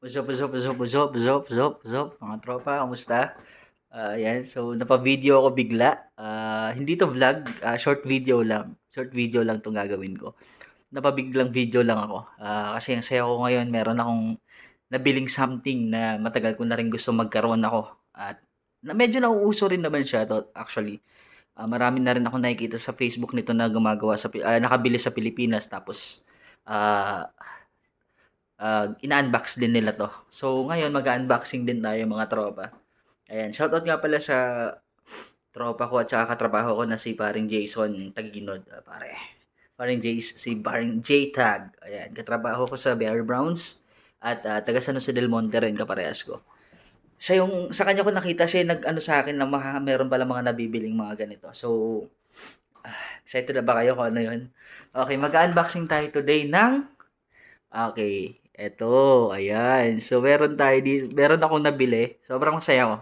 What's up, mga tropa, kamusta? Ayan, so napa-video ako bigla. Hindi to vlog, short video lang. Short video lang 'tong gagawin ko. Napabiglang video lang ako. Kasi ang saya ko ngayon, meron akong nabiling something na matagal ko na rin gusto magkaroon ako. At na medyo nauuso rin naman siya to actually. Marami na rin akong nakikita sa Facebook nito na gumagawa nakabili sa Pilipinas tapos ah ina-unbox din nila 'to. So, ngayon mag-a-unboxing din tayo mga tropa. Ayan, shoutout nga pala sa tropa ko at saka katrabaho ko na si paring Jason Taginod, pare. Paring J-Tag. Ayan, katrabaho ko sa Bear Browns at taga San Jose del Monte rin kaparehas ko. Siya yung sa kanya ko nakita siya yung nag-ano sa akin na meron pala mga nabibiling mga ganito. So, excited na ba kayo kung ano yun? Okay, mag-unboxing tayo today ng okay, eto, ayan. So, meron akong nabili. Sobrang masaya ko.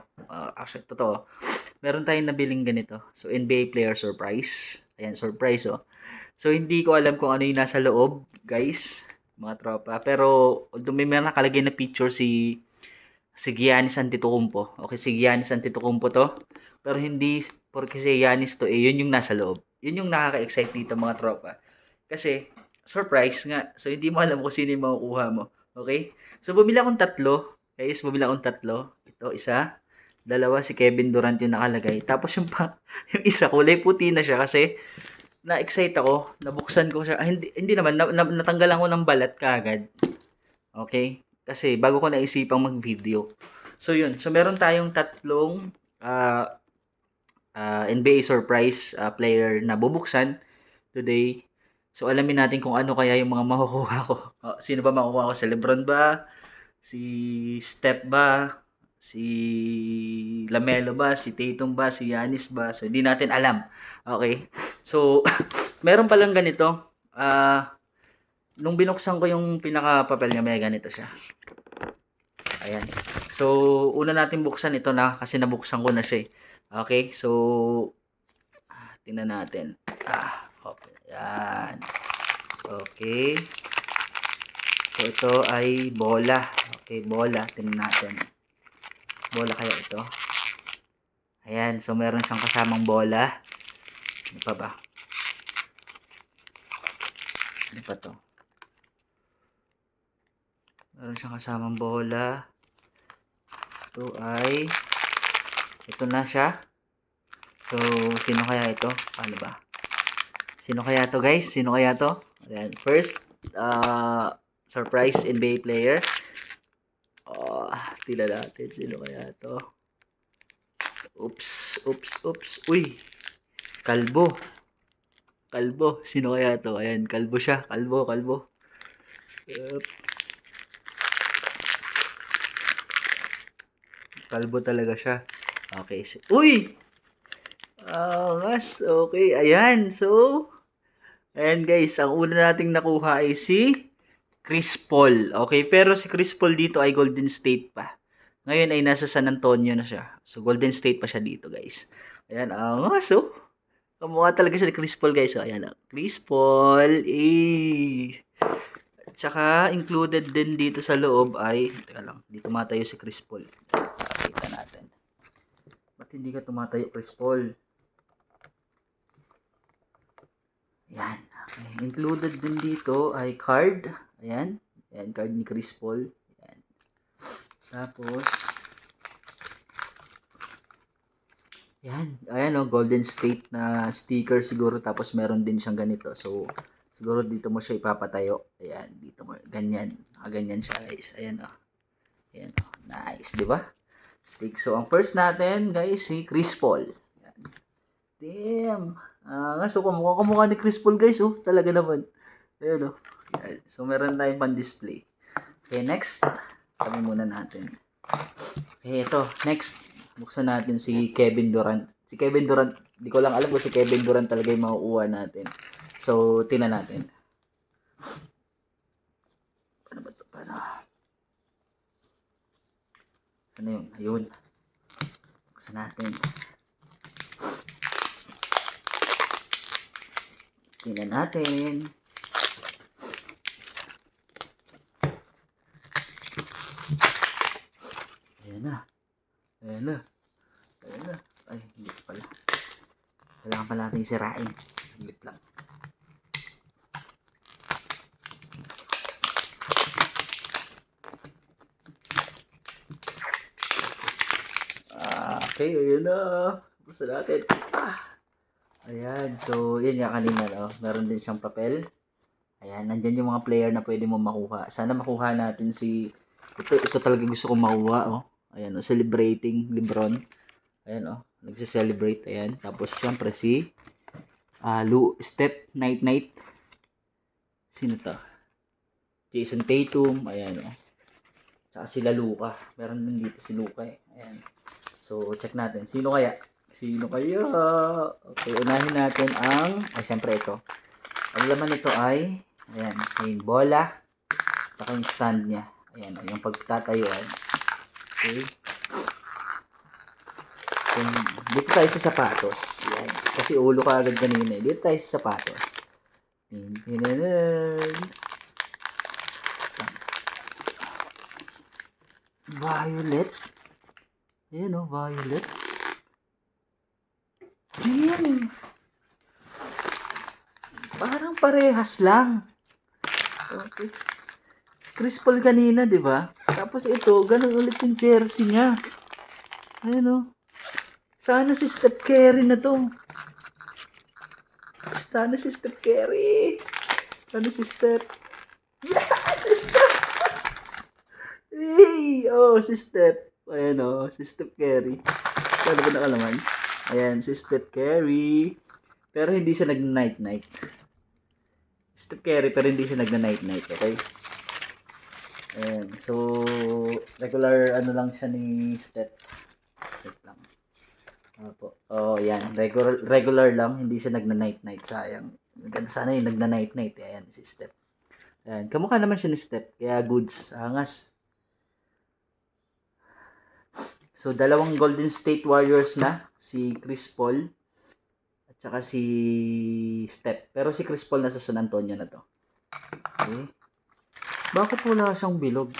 Actually, totoo. Meron tayong nabiling ganito. So, NBA player surprise. Ayan, surprise, oh. So, hindi ko alam kung ano yung nasa loob, guys, mga tropa. Pero, although may mga nakalagay na picture si Giannis Antetokounmpo. Okay, si Giannis Antetokounmpo to. Pero hindi, porque si Giannis to, yun yung nasa loob. Yun yung nakaka-excite dito, mga tropa. Kasi, surprise nga. So, hindi mo alam kung sino yung makukuha mo. Okay? So, bumili akong tatlo. Guys, bumili akong tatlo. Ito, isa. Dalawa, si Kevin Durant yung nakalagay. Tapos yung isa, kulay puti na siya kasi na-excite ako. Nabuksan ko siya. Hindi naman. Natanggalan ko ng balat kaagad. Okay? Kasi bago ko naisipang mag-video. So, yun. So, meron tayong tatlong NBA surprise player na bubuksan today. So, alamin natin kung ano kaya yung mga makukuha ko. Sino ba makukuha ko? Si Lebron ba? Si Steph ba? Si Lamelo ba? Si Tatum ba? Si Giannis ba? So, hindi natin alam. Okay? So, meron palang ganito. Nung binuksan ko yung pinaka-papel niya, may ganito siya. Ayan. So, una natin buksan ito na kasi nabuksan ko na siya. Okay? So, tingnan natin. Okay. Ayan. Okay. So, ito ay bola. Okay, bola. Tingnan natin. Bola kaya ito? Ayan. So, meron siyang kasamang bola. Ano pa ba? Ano pa to? Meron siyang kasamang bola. Ito na siya. So, sino kaya ito? Paano ba? Sino kaya to, guys? Sino kaya to? Ayan. First, surprise NBA player. Tila natin. Sino kaya to? Oops. Uy, kalbo. Sino kaya to? Ayan, kalbo siya. Kalbo. Kalbo talaga siya. Okay. Uy! Mas, okay. Ayan. So, ayan guys. Ang una nating nakuha ay si Chris Paul. Okay. Pero si Chris Paul dito ay Golden State pa. Ngayon ay nasa San Antonio na siya. So, Golden State pa siya dito, guys. Ayan. So, kamukha talaga siya ni Chris Paul, guys. So, ayan. Chris Paul. Tsaka, included din dito sa loob ay, teka lang, hindi tumatayo si Chris Paul. Pakita natin. Ba't hindi ka tumatayo, Chris Paul? Ayan. Okay. Included din dito ay card. Ayan. Ayan, card ni Chris Paul. Ayan. Tapos, ayan Golden State na sticker siguro tapos meron din siyang ganito. So, siguro dito mo siya ipapatayo. Ayan, dito mo, ganyan. Ganyan siya guys. Ayan o. Ayan o. Nice, di ba? Stick. So, ang first natin guys, si Chris Paul. Ayan. Damn. So, kumukha ni Chris Paul guys. Oh, talaga naman. Ayan o. Ayan. So, meron tayong pan-display. Okay, next. Tabi muna natin. Okay, ito. Next. Buksan natin si Kevin Durant. Si Kevin Durant, di ko lang alam kung si Kevin Durant talaga yung makukuha natin. So, tingnan natin. Paano ba ito? Paano? Ano yun? Ayun. Buksan natin. Tingnan natin. Ayan na. Ayan na. Ayan na. Ay, hindi pa pala. Kailangan pa natin sirain. Saglit lang. Okay, ayan na. Basta natin. Ayan, so yun nga kanina, no? Meron din siyang papel. Ayan, nandyan yung mga player na pwede mo makuha. Sana makuha natin si... Ito talaga gusto kong makuha, oh. Ayan, oh, celebrating Lebron. Ayan, oh, nagse-celebrate. Ayan, tapos syempre si Step Night Night. Sino to? Jason Tatum. Ayan, oh. Tsaka sila Luka. Meron din dito si Luka, eh. Ayan. So, check natin. Sino kaya? Sino kaya? Okay, unahin natin ang... Ay, syempre ito. Ang laman nito ay... Ayan, yung bola. Tsaka yung stand niya. Ayan, yung pagtatayuan. Okay. Dito tayo sa sapatos. Ayan. Kasi ulo ka agad kanina. Dito tayo sa sapatos. Violet. Ayan o, violet. Ayan. Parang parehas lang. Okay. Chris Paul kanina, di ba? Tapos ito, ganun ulit yung jersey niya. Ayan o. Sana si Steph Curry na to. Sana si Steph Curry. Sana si Steph. Yeah! Si Steph! Hey! Oh, si Steph. Ayan o, si Steph Curry. Sana ba nakalaman? Ayan, si Steph Curry. Pero hindi siya nag-night-night. Steph Curry, pero hindi siya nag-night-night, okay? Ayan, so, regular ano lang siya ni Steph. Wait lang. Opo. Oh, yan. Regular lang, hindi siya nagna-night-night. Sayang. Ganda sana yung nagna-night-night. Ayan, si Steph. Ayan, kamukha naman siya ni Steph. Kaya goods, angas. So, dalawang Golden State Warriors na. Si Chris Paul. At saka si Steph. Pero si Chris Paul nasa San Antonio na to. Okay. Bakit wala siyang bilog?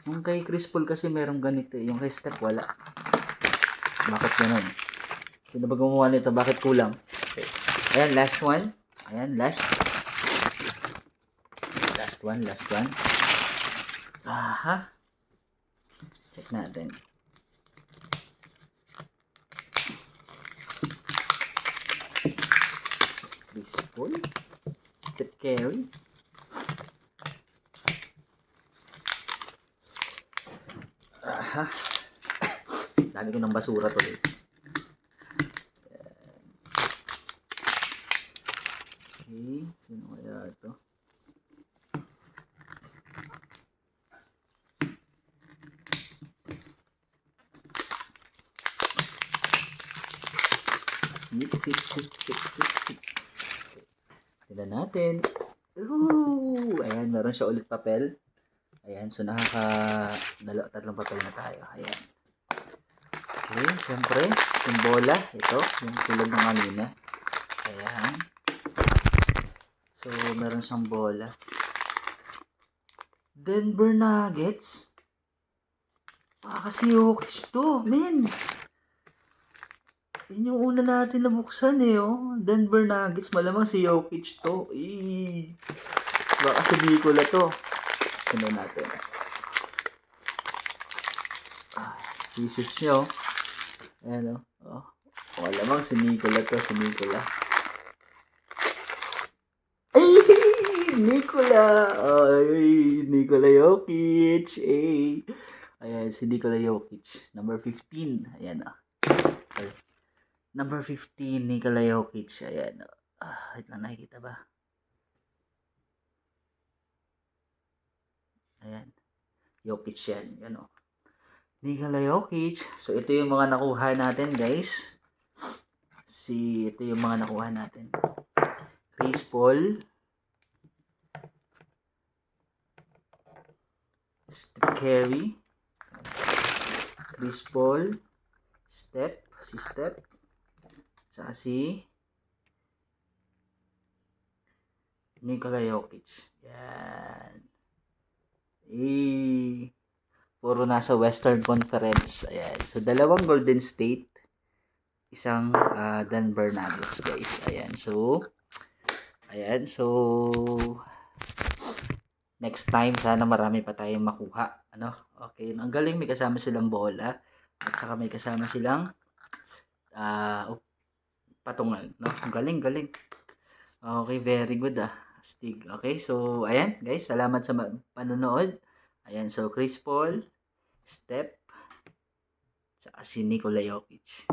Yung kay Chris Paul kasi merong ganito. Yung kay Steph wala. Bakit ganun? Sino ba gumawa nito? Bakit kulang? Okay. Ayan, last one. Ayan, last. Last one. Aha. Check natin. Chris Paul. Steph Curry. Aha. Dami ko ng basura tuloy. Okay. Sino kaya ito? Sip. Tignan natin. Ayan, meron siya ulit papel. Ayan, so tatlong papel na tayo. Ayan. Okay, siyempre, yung bola. Ito, yung tulad ng kanina. Ayan. So, meron siyang bola. Denver Nuggets. Kasi Jokic to, men. Yun yung una natin nabuksan eh, oh. Denver Nuggets, malamang si Jokic to. Baka si Nikola to. Tignan natin. Jesus niya, oh. Ayan, oh. Malamang si Nikola to, si Nikola. Ay! Nikola! Ay, Nikola Jokic. Ay. Ayan, si Nikola Jokic. Number 15. Ayan, oh. Number 15, Nikola Jokic. Ayan. Wait lang, nakikita ba? Ayan. Jokic yan. Yan o. Nikola Jokic. So, ito yung mga nakuha natin, guys. Ito yung mga nakuha natin. Chris Paul. Steph Curry. Chris Paul. Steph. Si Steph. Saka si Nikola Jokic. Yan. puro nasa Western Conference. Ayan. So, dalawang Golden State, isang Denver Nuggets, guys. Ayan. So, next time, sana marami pa tayong makuha. Ano? Okay. Ang galing, may kasama silang bola. At saka may kasama silang patungan. No? Ang galing, galing. Okay, very good Stig. Okay, so, ayan, guys. Salamat sa panonood. Ayan, so, Chris Paul, Steph, saka si Nikola Jokic.